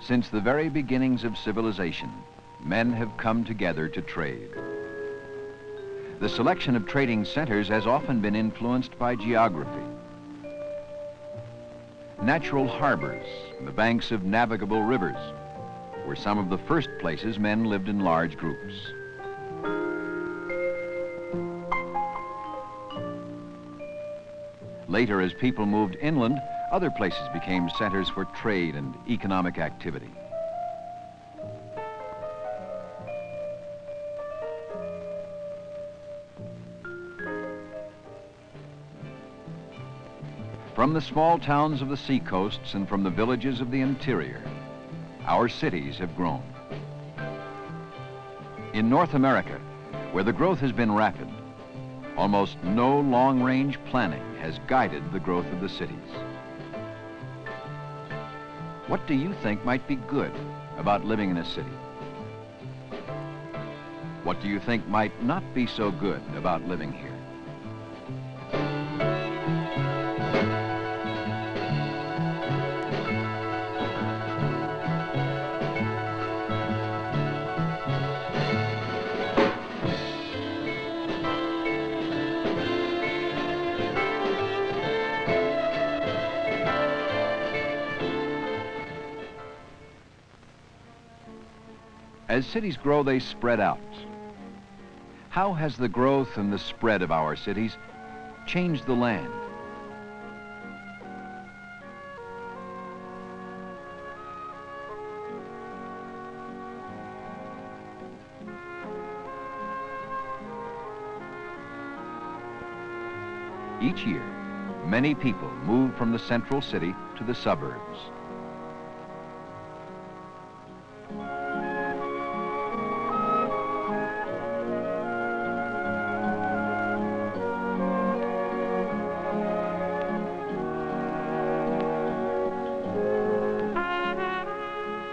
Since the very beginnings of civilization, men have come together to trade. The selection of trading centers has often been influenced by geography. Natural harbors and the banks of navigable rivers were some of the first places men lived in large groups. Later, as people moved inland, other places became centers for trade and economic activity. From the small towns of the seacoasts and from the villages of the interior, our cities have grown. In North America, where the growth has been rapid, almost no long-range planning has guided the growth of the cities. What do you think might be good about living in a city? What do you think might not be so good about living here? As cities grow, they spread out. How has the growth and the spread of our cities changed the land? Each year, many people move from the central city to the suburbs.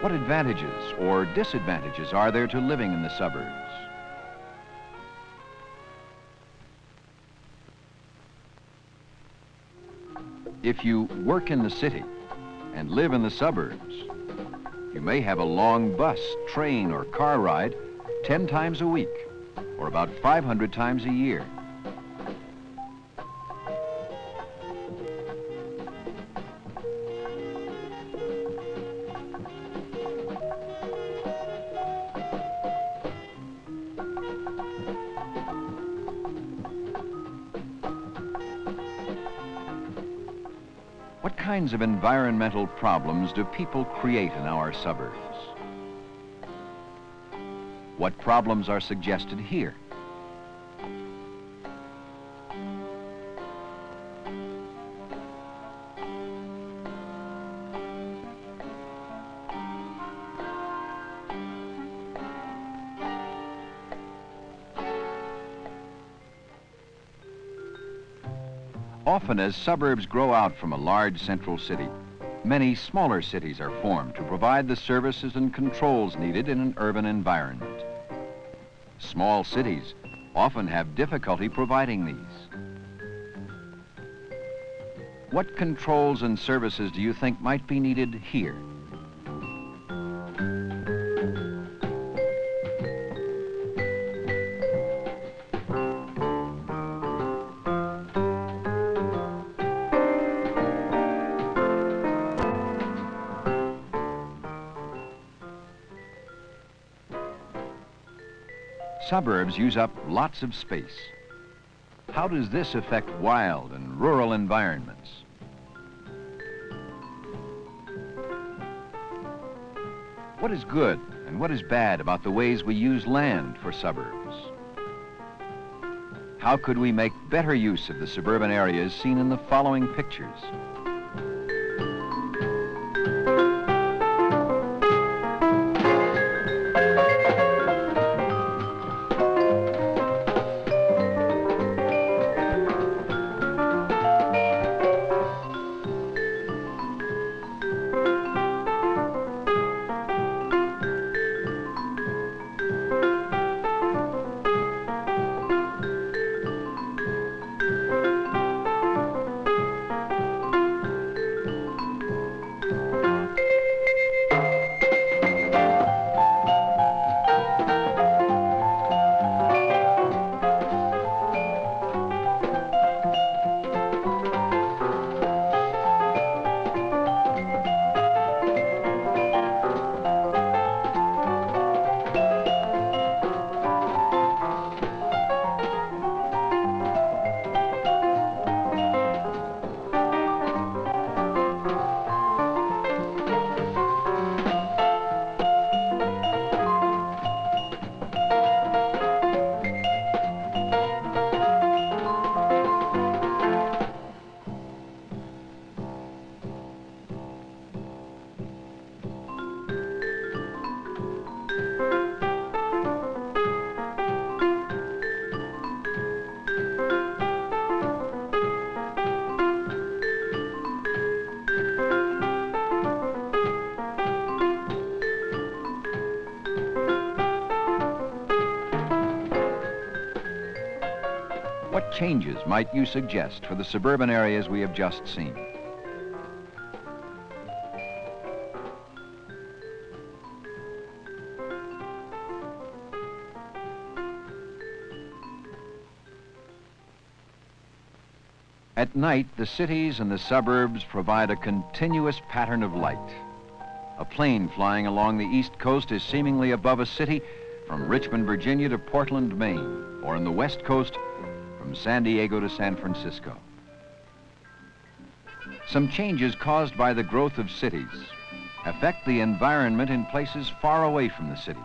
What advantages or disadvantages are there to living in the suburbs? If you work in the city and live in the suburbs, you may have a long bus, train, or car ride 10 times a week, or about 500 times a year. What kinds of environmental problems do people create in our suburbs? What problems are suggested here? Often, as suburbs grow out from a large central city, many smaller cities are formed to provide the services and controls needed in an urban environment. Small cities often have difficulty providing these. What controls and services do you think might be needed here? Suburbs use up lots of space. How does this affect wild and rural environments? What is good and what is bad about the ways we use land for suburbs? How could we make better use of the suburban areas seen in the following pictures? changes might you suggest for the suburban areas we have just seen? At night, the cities and the suburbs provide a continuous pattern of light. A plane flying along the East Coast is seemingly above a city from Richmond, Virginia to Portland, Maine, or on the West Coast from San Diego to San Francisco. Some changes caused by the growth of cities affect the environment in places far away from the cities.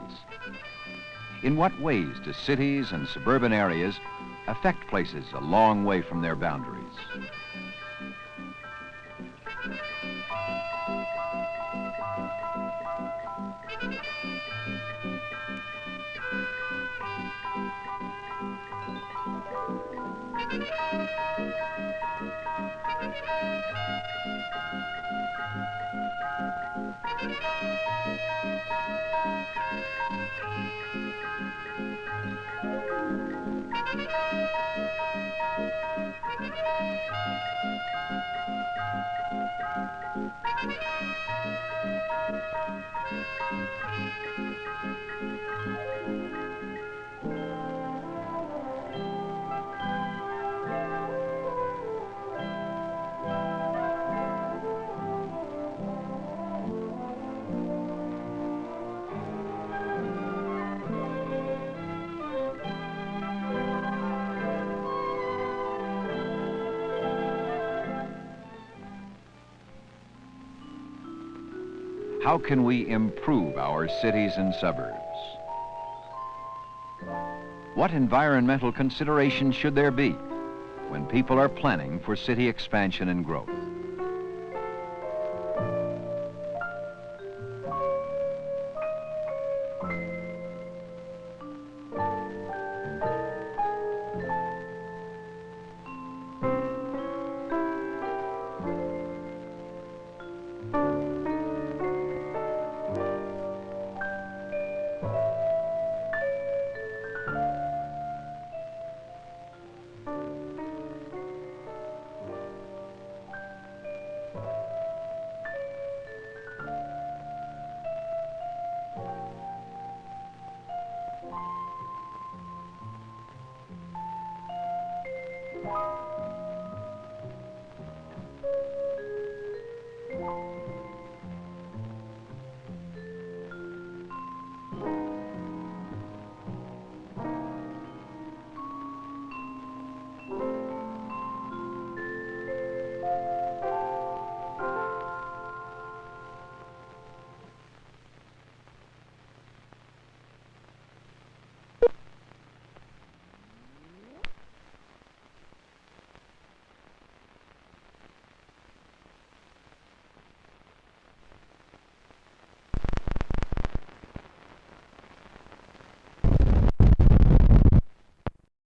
In what ways do cities and suburban areas affect places a long way from their boundaries? How can we improve our cities and suburbs? What environmental considerations should there be when people are planning for city expansion and growth?